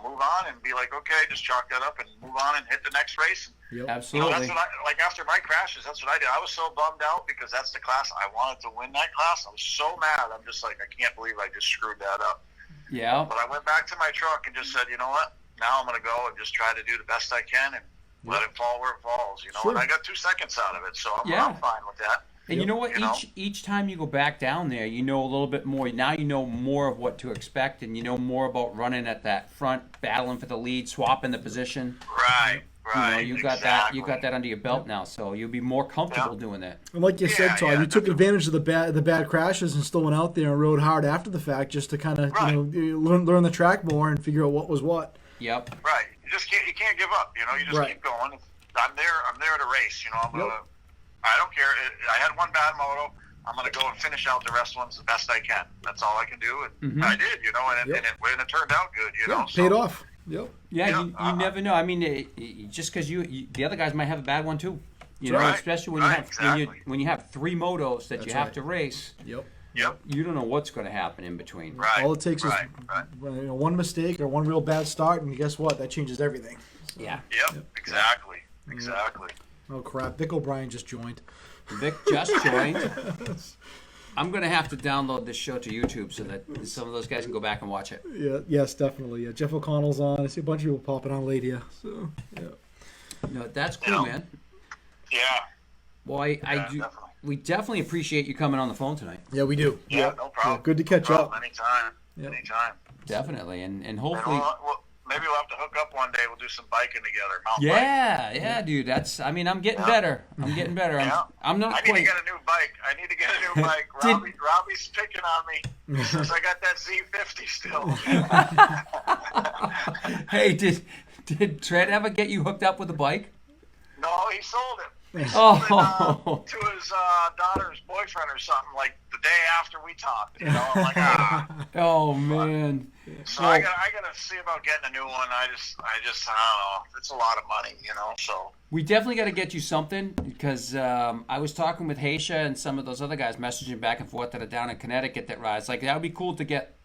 move on and be like, okay, just chalk that up and move on and hit the next race. Absolutely. That's what after my crashes, that's what I did. I was so bummed out because that's the class I wanted to win. That class, I was so mad. I'm just like, I can't believe I just screwed that up. Yeah. But I went back to my truck and just said, you know what? Now I'm gonna go and just try to do the best I can and let it fall where it falls. And I got 2 seconds out of it, so I'm fine with that. And you know what? Each time you go back down there, you know a little bit more. Now you know more of what to expect, and you know more about running at that front, battling for the lead, swapping the position. Right. You got that. You got that under your belt now, so you'll be more comfortable doing that. And like you said, Todd, you took advantage of the bad crashes and still went out there and rode hard after the fact, just to kind of learn the track more and figure out what was what. Yep. Right. You can't give up. You just keep going. I'm there to race. I'm gonna. I don't care. I had one bad moto. I'm going to go and finish out the rest ones the best I can. That's all I can do. And I did, and it turned out good, paid off. Yep. Yeah, you never know. I mean, just because the other guys might have a bad one too. Especially when you have 3 motos that you have to race. Yep. You don't know what's going to happen in between. Right. All it takes is one mistake or one real bad start, and guess what? That changes everything. So. Yeah. Yep. Exactly. Oh crap! Vic O'Brien just joined. Vic just joined. I'm going to have to download this show to YouTube so that some of those guys can go back and watch it. Yeah. Yes, definitely. Yeah. Jeff O'Connell's on. I see a bunch of people popping on late here. So yeah. No, that's cool, man. Yeah. Well, Definitely. we definitely appreciate you coming on the phone tonight. Yeah, we do. Yeah, no problem. Yeah, good to catch up. Anytime. Yeah. Anytime. Definitely, and And hopefully. maybe we'll have to hook up one day. We'll do some biking together. Mountain Yeah, dude. I'm getting better. I'm getting better. Yeah. I'm not I need quite. to get a new bike. Robbie's picking on me because I got that Z50 still. Hey, did Trent ever get you hooked up with a bike? No, he sold it. He Oh. sold it to his daughter's boyfriend or something like the day after we talked. I'm like, Oh man. So I gotta see about getting a new one. I just I don't know. It's a lot of money, So We definitely got to get you something because I was talking with Haysha and some of those other guys messaging back and forth that are down in Connecticut that rides. Like that would be cool to get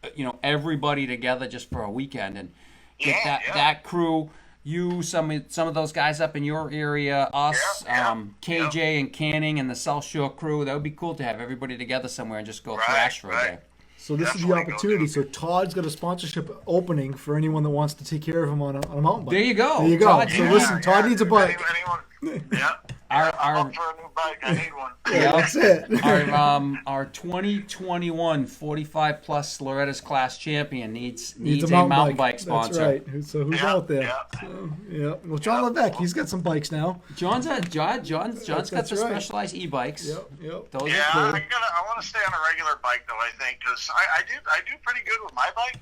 everybody together just for a weekend and get that crew. You, some of those guys up in your area, us, KJ and Canning and the South Shore crew. That would be cool to have everybody together somewhere and just go thrash for a day. So this is the opportunity. So Todd's got a sponsorship opening for anyone that wants to take care of him on a mountain bike. There you go. There you go. Todd, So listen, Todd needs a bike. Anyone, Our- I'm up for a new bike. I need one. Yeah, that's it. Our 2021 45 plus Loretta's class champion needs Needs a mountain bike sponsor. That's right. So who's out there? So, yeah. Well, John Levesque, he's got some bikes now. John's got some That's right. specialized e-bikes. Yep. Those Yeah, are cool. I want to stay on a regular bike though. I think because I do pretty good with my bike.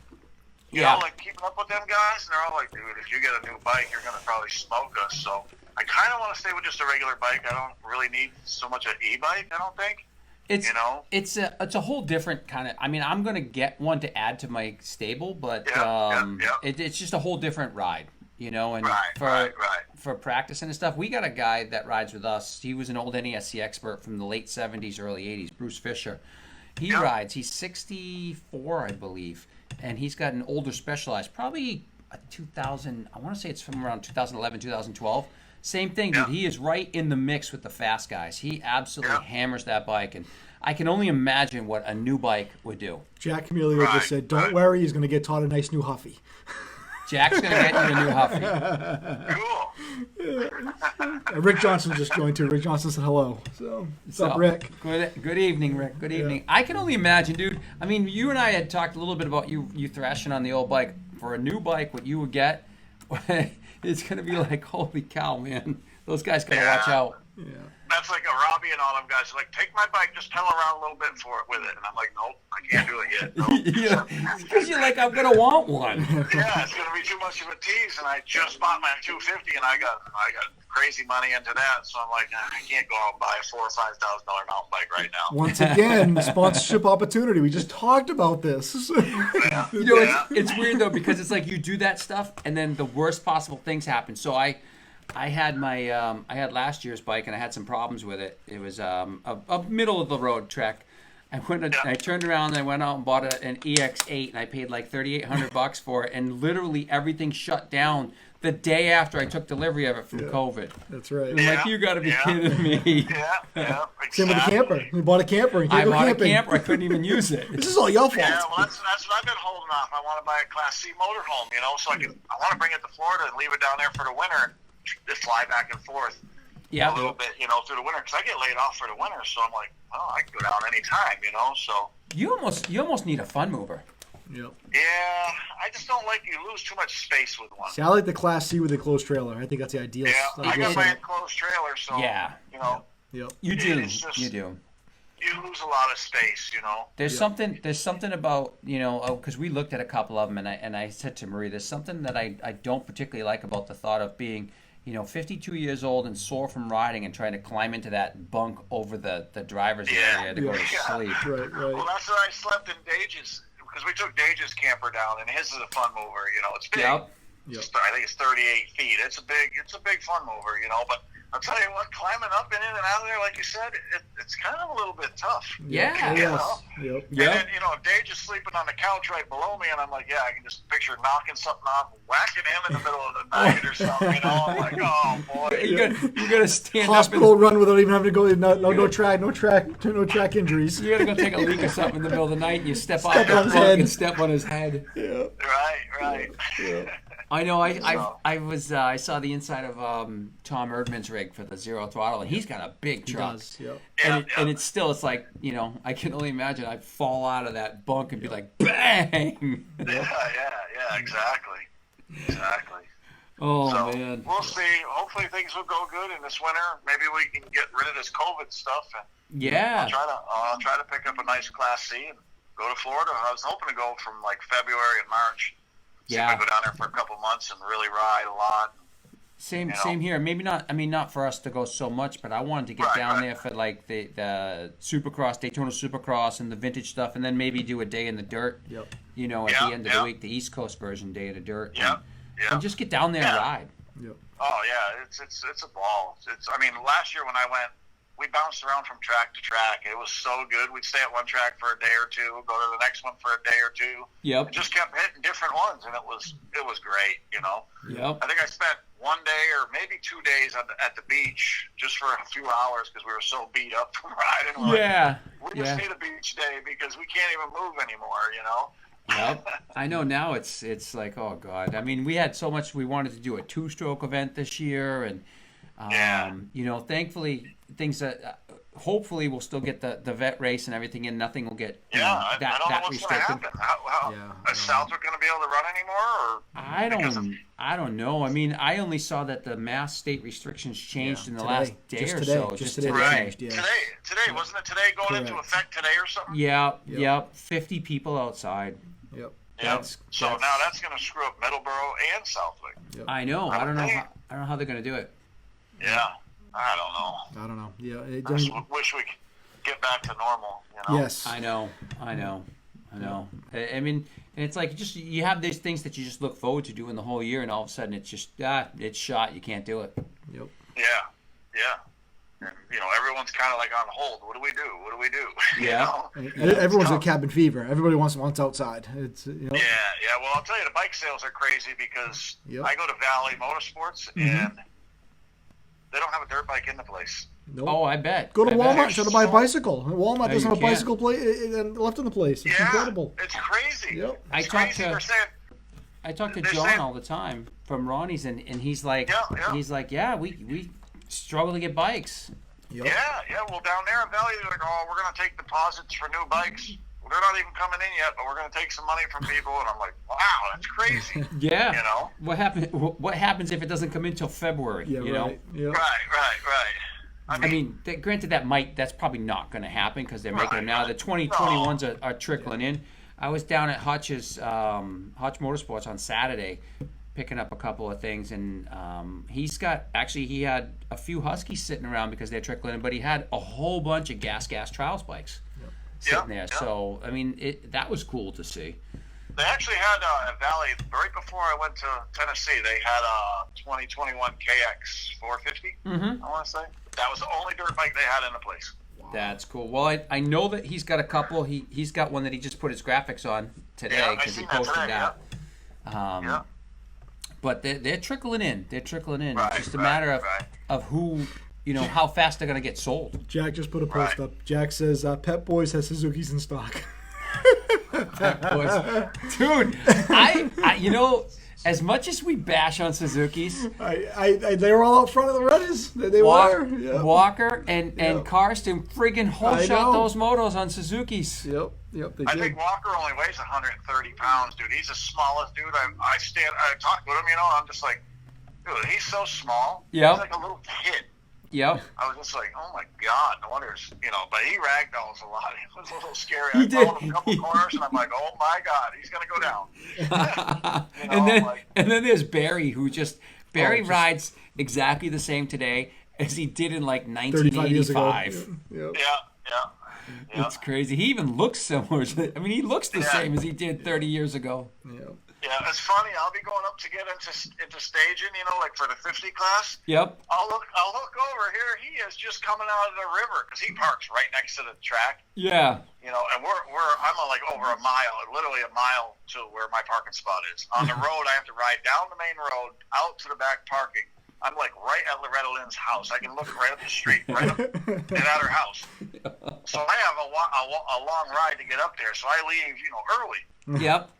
You Yeah. know, like keeping up with them guys, and they're all like, "Dude, if you get a new bike, you're gonna probably smoke us." So I kind of want to stay with just a regular bike. I don't really need so much an e-bike. I don't think. It's a whole different kind of. I mean, I'm gonna get one to add to my stable, but it's just a whole different ride. And for practicing and stuff, we got a guy that rides with us. He was an old NESC expert from the late 70s, early 80s, Bruce Fisher. He rides. He's 64, I believe, and he's got an older Specialized, probably a 2000. I want to say it's from around 2011, 2012. Same thing, dude. He is right in the mix with the fast guys. He absolutely hammers that bike, and I can only imagine what a new bike would do. Jack Camilio just said, "Don't worry, he's going to get Todd a nice new Huffy." Jack's going to get you a new Huffy. Cool. Rick Johnson just joined too. Rick Johnson said hello. So, what's up, Rick? Good evening, Rick. Good evening. I can only imagine, dude. I mean, you and I had talked a little bit about you thrashing on the old bike. For a new bike, what you would get, it's going to be like, holy cow, man. Those guys got to watch out. Yeah. That's like a Robbie and all them guys are like, take my bike, just pedal around a little bit with it. And I'm like, nope, I can't do it yet. Nope. Because you're like, I'm going to want one. Yeah, it's going to be too much of a tease. And I just bought my 250 and I got crazy money into that. So I'm like, I can't go out and buy a $4,000 or $5,000 mountain bike right now. Once again, sponsorship opportunity. We just talked about this. It's weird though, because it's like you do that stuff and then the worst possible things happen. So I had my I had last year's bike and I had some problems with it. It was a middle of the road trek. I turned around and I went out and bought an EX8 and I paid like $3,800 for it, and literally everything shut down the day after I took delivery of it from COVID. That's right. And I'm like, you got to be kidding me. Exactly. Same with the camper. You bought a camper. I bought a camper. I couldn't even use it. This is all your fault. Yeah, well, that's what I've been holding off. I want to buy a Class C motorhome, so I want to bring it to Florida and leave it down there for the winter and just fly back and forth a little bit, through the winter. Because I get laid off for the winter, so I'm like, well, I can go down anytime, so. You almost need a fun mover. Yep. Yeah, I just don't like you lose too much space with one. See, I like the Class C with the closed trailer. I think that's the ideal. Yeah, I got my setup. enclosed trailer, so Yep. You do. You lose a lot of space, There's something about because we looked at a couple of them, and I said to Marie, there's something that I don't particularly like about the thought of being 52 years old and sore from riding and trying to climb into that bunk over the driver's area to go to sleep. Right. Well, that's where I slept in Dage's, because we took Dage's camper down, and his is a fun mover. It's big. Yep. Yep. I think it's 38 feet. It's a big fun mover, you know. But I'll tell you what, climbing up and in and out of there, like you said, it's kind of a little bit tough. Yeah. You know? Yep. And then, you know, if Dave's just sleeping on the couch right below me, and I'm like, yeah, I can just picture knocking something off, whacking him in the middle of the night or something, you know. I'm like, oh, boy. You gotta stand Hospital up run without even having to go. No track injuries. you gotta go take a leak or something in the middle of the night, and you step off Step the on his bunk head. and step on his head. Yeah. Right. Yeah. I know. I saw the inside of Tom Erdman's rig for the Zero Throttle, and he's got a big He truck. does. Yep. And it's like, you know, I can only imagine I'd fall out of that bunk and be like, bang! Yeah, exactly. Oh, So man. we'll see. Hopefully things will go good in this winter. Maybe we can get rid of this COVID stuff, and Yeah. I'll try to pick up a nice Class C and go to Florida. I was hoping to go from like February and March. See if I go down there for a couple months and really ride a lot. Same here. Maybe not. I mean, not for us to go so much, but I wanted to get down there for like the Supercross, Daytona Supercross, and the vintage stuff, and then maybe do a day in the dirt. Yep. You know, at the end of the week, the East Coast version, day of the dirt. Yep. And just get down there and ride. Yep. Oh yeah, it's a ball. I mean, last year when I went, we bounced around from track to track. It was so good. We'd stay at one track for a day or two, go to the next one for a day or two. Yep. And just kept hitting different ones, and it was great. You know. Yep. I think I spent one day or maybe 2 days at the beach just for a few hours because we were so beat up from riding. We just need a beach day because we can't even move anymore. You know. Yep. I know now it's like, oh God. I mean, we had so much. We wanted to do a 2-stroke event this year, and you know, thankfully things that hopefully we'll still get the vet race and everything, and nothing will get I don't know what's restricted. going to happen. Is Southwick going to be able to run anymore? Or I don't know. I mean, I only saw that the Mass state restrictions changed in the last day or so. Just today. today. Yeah. Today, wasn't it today going into effect today or something? Yep. 50 people outside. Yep. So now that's going to screw up Middleborough and Southwick. Yep. I know. I don't know how they're going to do it. Yeah. I don't know. Yeah. It I just doesn't. wish we could get back to normal, you know? Yes. I know. I mean, and it's like you have these things that you just look forward to doing the whole year, and all of a sudden it's just it's shot. You can't do it. Yep. Yeah. And, you know, everyone's kind of like on hold. What do we do? Yeah. You know? Everyone's at cabin fever. Everybody wants outside. It's Yeah. Well, I'll tell you, the bike sales are crazy because I go to Valley Motorsports and they don't have a dirt bike in the place. Nope. Oh, I bet. Go to I Walmart bet. and try to buy a bicycle. Walmart doesn't have a you can't. bicycle left in the place. It's incredible. It's crazy. Yep. I It's talk crazy. to- They're saying, I talk to They're John saying- all the time from Ronnie's, and he's like, we struggle to get bikes. Yep. Yeah. Well, down there in Valley, they're like, oh, we're going to take deposits for new bikes. They're not even coming in yet, but we're going to take some money from people. And I'm like, wow, that's crazy. Yeah. You know? What happens if it doesn't come in till February? Yeah. you know? Right. Yep. Right. I mean, granted, that's probably not going to happen because they're making them now. The 2021s are trickling in. I was down at Hutch Motorsports on Saturday, picking up a couple of things, and he had a few Huskies sitting around because they're trickling in, but he had a whole bunch of gas trials bikes sitting there. Yeah. So I mean, that was cool to see. They actually had at Valley, right before I went to Tennessee, they had a 2021 KX 450, I want to say. That was the only dirt bike they had in the place. That's cool. Well, I know that he's got a couple. He's got one that he just put his graphics on today because he posted that. But they're trickling in. They're trickling in. It's just a matter of who, you know, how fast they're going to get sold. Jack just put a post up. Jack says, Pep Boys has Suzuki's in stock. Dude, I you know, as much as we bash on Suzuki's, they were all out front of the runners. They were. Yep. Walker and Karsten friggin' whole shot those motos on Suzuki's. Yep. They I did. think Walker only weighs 130 pounds, dude. He's the smallest dude. I talked with him, you know, I'm just like, dude, he's so small. Yep. He's like a little kid. Yep. I was just like, oh my God, no wonder, you know, but he ragdolls a lot. It was a little scary. He I did. followed him a couple corners, and I'm like, oh my God, he's going to go down. You know, and then there's Barry, who Barry rides exactly the same today as he did in like 1985. Yep. Yeah. It's crazy. He even looks similar. I mean, he looks the same as he did 30 years ago. Yep. Yeah, it's funny. I'll be going up to get into staging, like for the 50 class. Yep. I'll look over here. He is just coming out of the river because he parks right next to the track. Yeah. And I'm like over a mile, literally a mile to where my parking spot is. On the road, I have to ride down the main road out to the back parking. I'm like right at Loretta Lynn's house. I can look right up the street, right up and at her house. So I have a long ride to get up there. So I leave, early. Yep.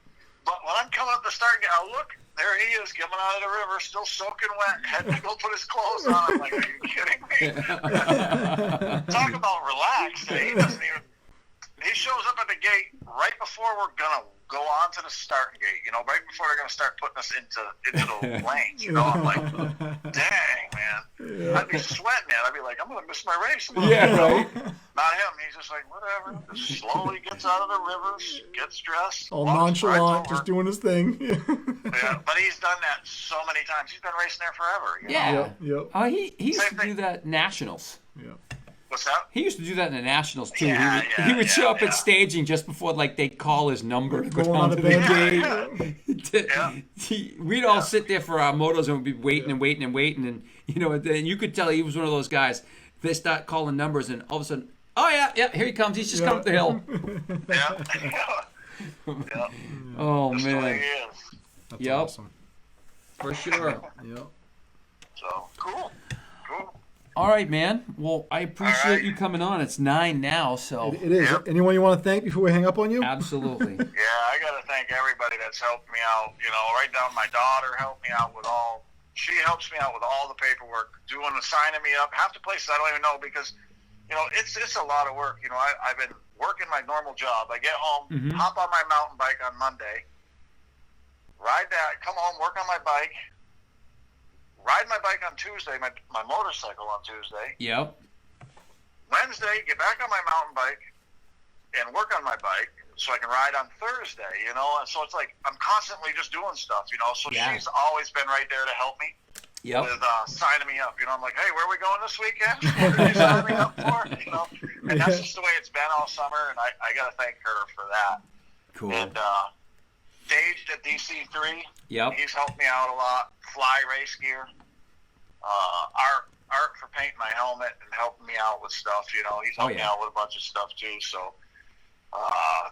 But when I'm coming up the start, I look, there he is, coming out of the river, still soaking wet, had to go put his clothes on. I'm like, are you kidding me? Talk about relaxed. He shows up at the gate right before we're going to go on to the starting gate, right before they're going to start putting us into the lanes. I'm like, dang, man. Yeah. I'd be sweating it. I'd be like, I'm going to miss my race. Yeah, right. Not him. He's just like, whatever. Just slowly gets out of the river, gets dressed. All nonchalant, just doing his thing. Yeah, but he's done that so many times. He's been racing there forever. Yeah. Yep. Oh, he used to do that nationals. Yeah. What's that? He used to do that in the Nationals too. Yeah, he would show up at staging just before they'd call his number to go down to the gate. We'd all sit there for our motos and we'd be waiting and waiting and waiting, and and you could tell he was one of those guys. They start calling numbers and all of a sudden, oh yeah, here he comes. He's just coming up the hill. Yeah. Oh That's man. the way he is. That's awesome. For sure. Yep. So cool. All right, man. Well, I appreciate you coming on. It's 9 now, so. It is. Yep. Anyone you want to thank before we hang up on you? Absolutely. Yeah, I got to thank everybody that's helped me out. Right down my daughter helped me out with all. She helps me out with all the paperwork, signing me up. Half the places I don't even know because, it's a lot of work. I've been working my normal job. I get home, hop on my mountain bike on Monday, ride that, come home, work on my bike. Ride my bike on Tuesday, my motorcycle on Tuesday. Yep. Wednesday, get back on my mountain bike and work on my bike so I can ride on Thursday, And so it's like I'm constantly just doing stuff, So she's always been right there to help me with signing me up. I'm like, hey, where are we going this weekend? What are you signing me up for? And that's just the way it's been all summer, and I got to thank her for that. Cool. And Dage at DC3, he's helped me out a lot. Fly race gear, art for painting my helmet and helping me out with stuff. He's helped me out with a bunch of stuff too. So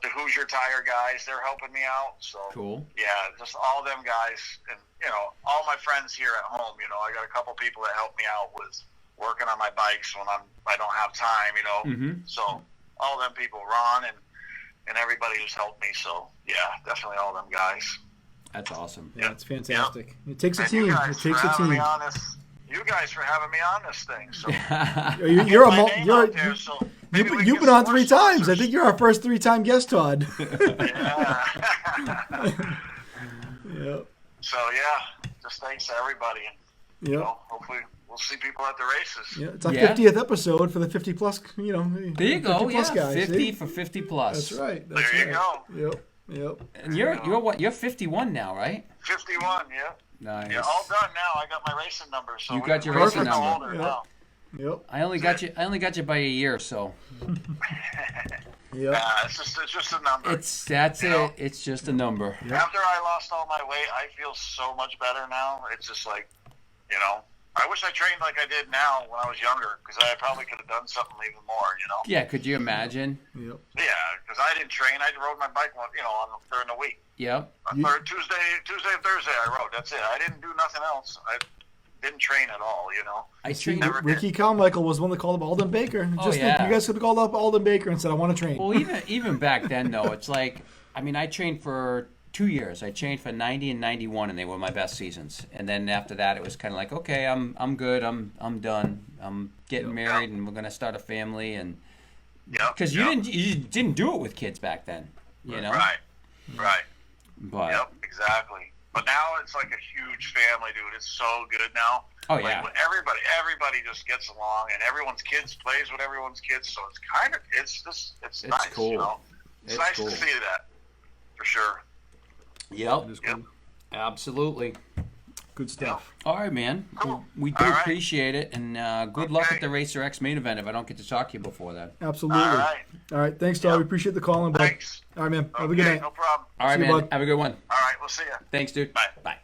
the Hoosier Tire guys, they're helping me out. So cool. Yeah, just all them guys, and all my friends here at home. I got a couple people that help me out with working on my bikes when I don't have time. So all them people, Ron and everybody who's helped me. So yeah, definitely all them guys. That's awesome. Yeah, it's fantastic. It takes a And team. You It takes a team. You guys for having me on this thing. So you've been on 3 times. I think you're our first 3-time guest, Todd. Yeah. Yep. So yeah, just thanks to everybody. Yep. Hopefully we'll see people at the races. Yeah, it's our 50th episode for the 50 plus. There you go. 50 plus guys, 50 see? for 50 plus. That's right. There you go. Yep. And you're what? You're 51 now, right? 51. Yeah. Nice. Yeah, all done now. I got my racing number. So You got your racing number. Older now. Yep. I only got you by a year, so. Yeah. It's just a number. That's it. It's just a number. Yep. After I lost all my weight, I feel so much better now. It's just like, I wish I trained like I did now when I was younger, because I probably could have done something even more, Yeah, could you imagine? Yep. Yeah, because I didn't train. I rode my bike, during the week. Yep. Tuesday and Thursday I rode. That's it. I didn't do nothing else. I didn't train at all, I trained. Ricky Carmichael was one that called up Alden Baker. Oh, yeah. You guys could have called up Alden Baker and said, I want to train. Well, even back then, though, it's like, I trained for 2 years. I trained for 90 and 91, and they were my best seasons. And then after that, it was kind of like, okay, I'm good. I'm done. I'm getting married, and we're gonna start a family. And because you didn't do it with kids back then, Right. But exactly. But now it's like a huge family, dude. It's so good now. Oh like, yeah. Everybody just gets along, and everyone's kids plays with everyone's kids. So it's nice. Cool. It's nice to see that, for sure. Yep. Cool. Absolutely. Good stuff. All right, man. Cool. We do All right. appreciate it, and good luck Okay. at the Racer X main event if I don't get to talk to you before that. Absolutely. All right. All right. Thanks, Todd. Yep. We appreciate the call, and bud. Thanks. All right, man. Have a Okay, good night. no problem. All right, See you, man. bud. Have a good one. All right, we'll see you. Thanks, dude. Bye. Bye.